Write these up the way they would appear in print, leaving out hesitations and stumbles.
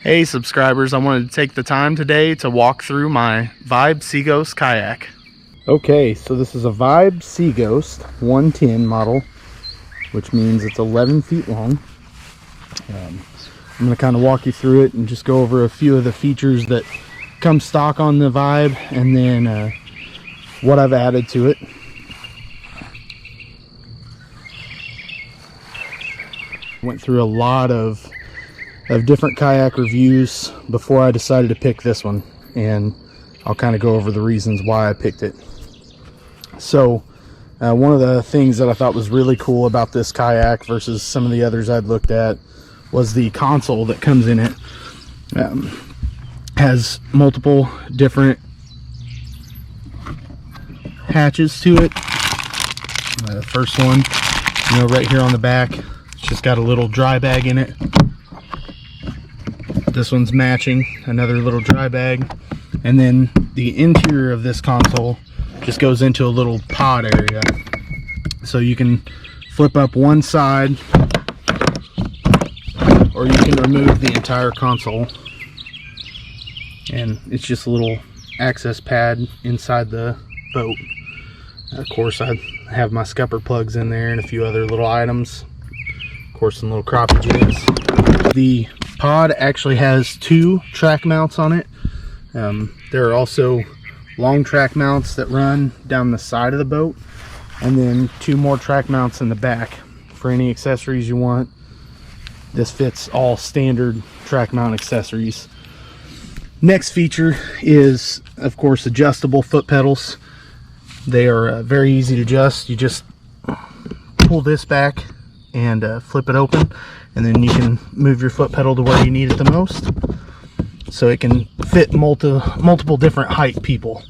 Hey subscribers, I wanted to take the time today to walk through my Vibe Sea Ghost Kayak. Okay, so this is a Vibe Sea Ghost 110 model, which means it's 11 feet long. I'm going to kind of walk you through it and just go over a few of the features that come stock on the Vibe, and then what I've added to it. Went through a lot of different kayak reviews before I decided to pick this one, and I'll kind of go over the reasons why I picked it. So one of the things that I thought was really cool about this kayak versus some of the others I'd looked at was the console that comes in it. Has multiple different hatches to it. The first one, right here on the back, it's just got a little dry bag in it. This one's matching, another little dry bag, and then the interior of this console just goes into a little pod area, so you can flip up one side or you can remove the entire console, and it's just a little access pad inside the boat. Of course, I have my scupper plugs in there and a few other little items, of course some little crappie jigs. The pod actually has two track mounts on it. There are also long track mounts that run down the side of the boat, and then two more track mounts in the back for any accessories you want. This fits all standard track mount accessories. Next feature is, of course, adjustable foot pedals. They are very easy to adjust. You just pull this back and flip it open, and then you can move your foot pedal to where you need it the most, so it can fit multiple different height people.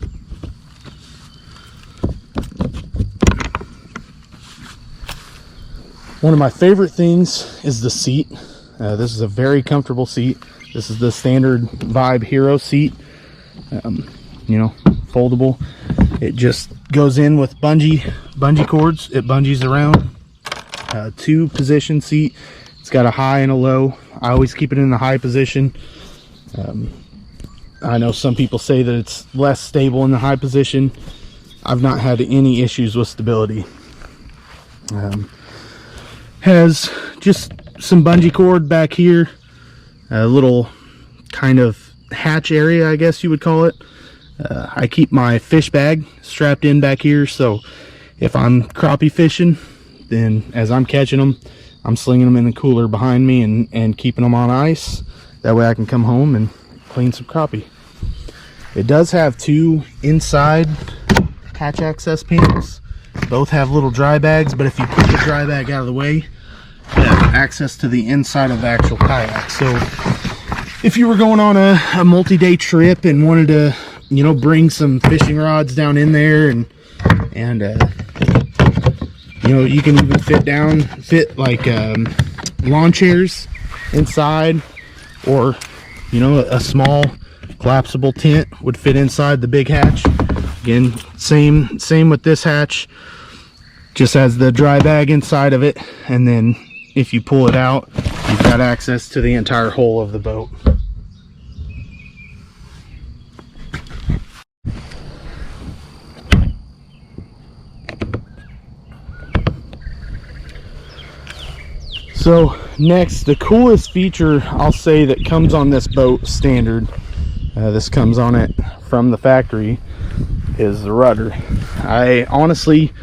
One of my favorite things is the seat. This is a very comfortable seat. This is the standard Vibe Hero seat, foldable. It just goes in with bungee cords. It bungees around. Two position seat. It's got a high and a low. I always keep it in the high position. I know some people say that it's less stable in the high position. I've not had any issues with stability. Has just some bungee cord back here, a little kind of hatch area, I guess you would call it. I keep my fish bag strapped in back here, so if I'm crappie fishing, then as I'm catching them, I'm slinging them in the cooler behind me and keeping them on ice. That way I can come home and clean some crappie. It does have two inside hatch access panels. Both have little dry bags, but if you put the dry bag out of the way, you have access to the inside of the actual kayak. So if you were going on a multi-day trip and wanted to, bring some fishing rods down in there, and you can even fit like lawn chairs inside, or a small collapsible tent would fit inside the big hatch. Again, same with this hatch, just has the dry bag inside of it, and then if you pull it out, you've got access to the entire hull of the boat. So next, the coolest feature I'll say that comes on this boat standard, this comes on it from the factory, is the rudder. I honestly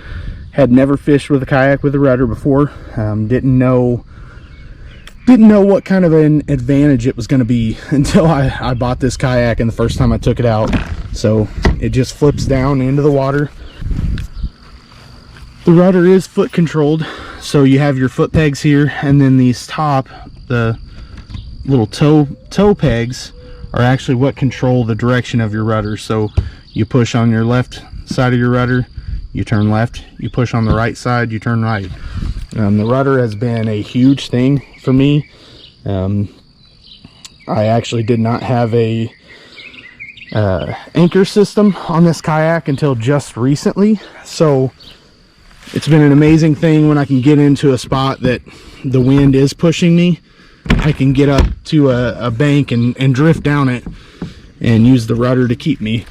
had never fished with a kayak with a rudder before. Didn't know what kind of an advantage it was going to be until I bought this kayak and the first time I took it out. So it just flips down into the water. The rudder is foot controlled, so you have your foot pegs here, and then these the little toe pegs are actually what control the direction of your rudder. So you push on your left side of your rudder, you turn left. You push on the right side, you turn right. The rudder has been a huge thing for me. I actually did not have a anchor system on this kayak until just recently, so it's been an amazing thing when I can get into a spot that the wind is pushing me. I can get up to a bank and drift down it and use the rudder to keep me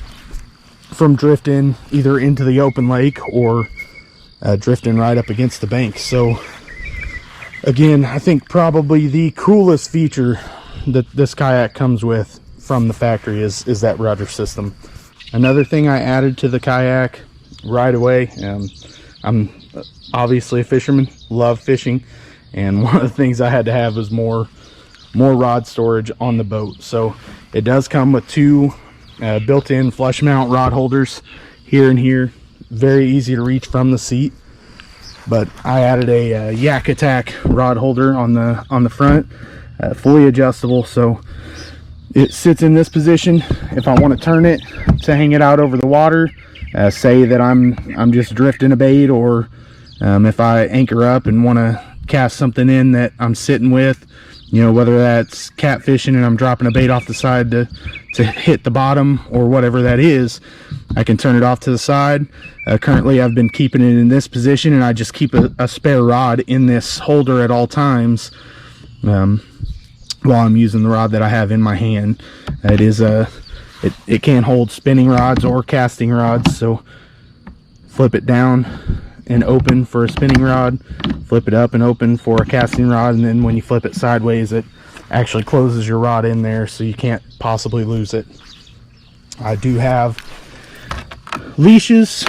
from drifting either into the open lake or drifting right up against the bank. So again, I think probably the coolest feature that this kayak comes with from the factory is that rudder system. Another thing I added to the kayak right away, I'm obviously a fisherman, love fishing, and one of the things I had to have was more rod storage on the boat. So it does come with two built-in flush mount rod holders here and here, very easy to reach from the seat. But I added a Yak Attack Rod Holder on the front, fully adjustable, so it sits in this position. If I want to turn it to hang it out over the water, say that I'm just drifting a bait, or if I anchor up and want to cast something in that I'm sitting with, you know, whether that's catfishing and I'm dropping a bait off the side to hit the bottom or whatever that is, I can turn it off to the side. Currently I've been keeping it in this position, and I just keep a spare rod in this holder at all times while I'm using the rod that I have in my hand. It is it can hold spinning rods or casting rods, so flip it down and open for a spinning rod, flip it up and open for a casting rod, and then when you flip it sideways, it actually closes your rod in there so you can't possibly lose it. I do have leashes,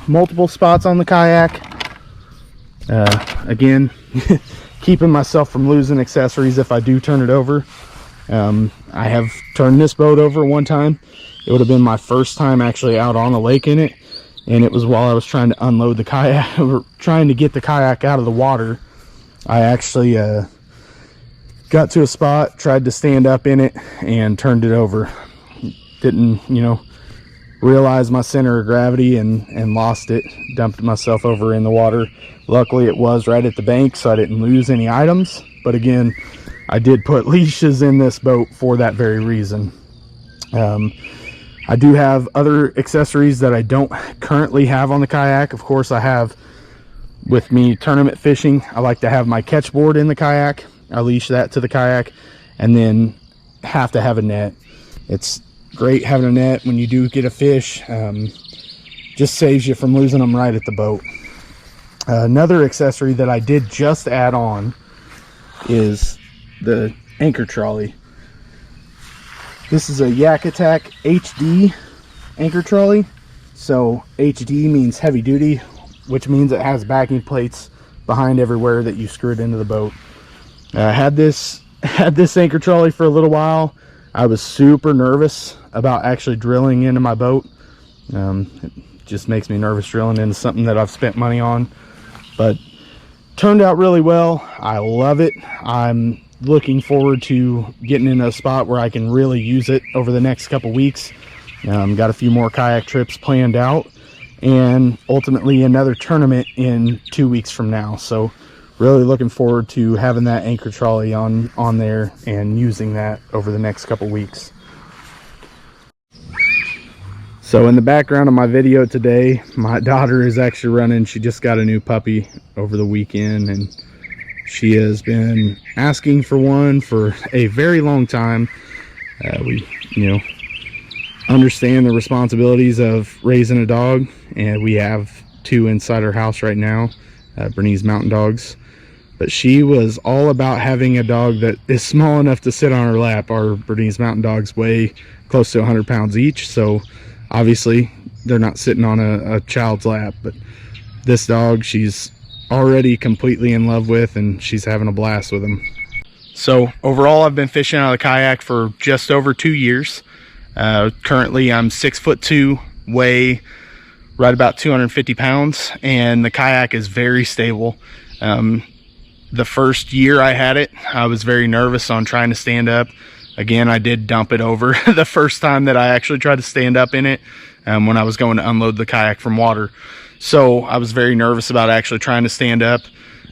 multiple spots on the kayak. Again, keeping myself from losing accessories if I do turn it over. I have turned this boat over one time. It would have been my first time actually out on a lake in it, and it was while I was trying to unload the kayak, or trying to get the kayak out of the water. I actually got to a spot, tried to stand up in it, and turned it over. Didn't, you know, realize my center of gravity and lost it. Dumped myself over in the water. Luckily it was right at the bank, so I didn't lose any items. But again, I did put leashes in this boat for that very reason. I do have other accessories that I don't currently have on the kayak. Of course, I have, with me tournament fishing, I like to have my catch board in the kayak. I leash that to the kayak, and then have to have a net. It's great having a net when you do get a fish. Just saves you from losing them right at the boat. Another accessory that I did just add on is the anchor trolley. This is a Yak Attack HD anchor trolley. So HD means heavy duty, which means it has backing plates behind everywhere that you screw it into the boat. I had this anchor trolley for a little while. I was super nervous about actually drilling into my boat. It just makes me nervous drilling into something that I've spent money on, but turned out really well. I love it. I'm looking forward to getting in a spot where I can really use it over the next couple weeks. Got a few more kayak trips planned out, and ultimately another tournament in 2 weeks from now. So really looking forward to having that anchor trolley on there and using that over the next couple weeks. So in the background of my video today, my daughter is actually running. She just got a new puppy over the weekend, and she has been asking for one for a very long time. We, you know, understand the responsibilities of raising a dog, and we have two inside our house right now, Bernese Mountain Dogs. But she was all about having a dog that is small enough to sit on her lap. Our Bernese Mountain Dogs weigh close to 100 pounds each, so obviously they're not sitting on a child's lap. But this dog, she's already completely in love with, and she's having a blast with him. So overall, I've been fishing out of the kayak for just over 2 years. Currently I'm 6'2", weigh right about 250 pounds, and the kayak is very stable. The first year I had it, I was very nervous on trying to stand up. Again, I did dump it over the first time that I actually tried to stand up in it, when I was going to unload the kayak from water. So I was very nervous about actually trying to stand up.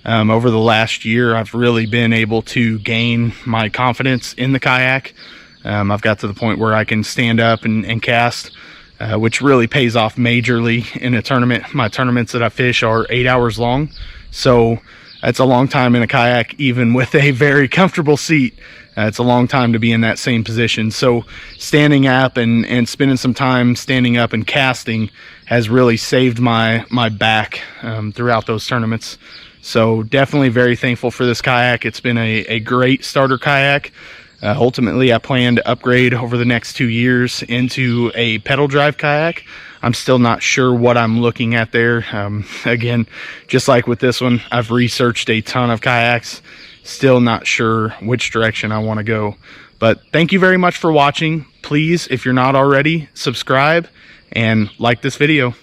Over the last year, I've really been able to gain my confidence in the kayak. I've got to the point where I can stand up and cast, which really pays off majorly in a tournament. My tournaments that I fish are 8 hours long. So That's a long time in a kayak, even with a very comfortable seat. It's a long time to be in that same position. So standing up and spending some time standing up and casting has really saved my back throughout those tournaments. So definitely very thankful for this kayak. It's been a great starter kayak. Ultimately, I plan to upgrade over the next 2 years into a pedal drive kayak. I'm still not sure what I'm looking at there. Again, just like with this one, I've researched a ton of kayaks. Still not sure which direction I want to go. But thank you very much for watching. Please, if you're not already, subscribe and like this video.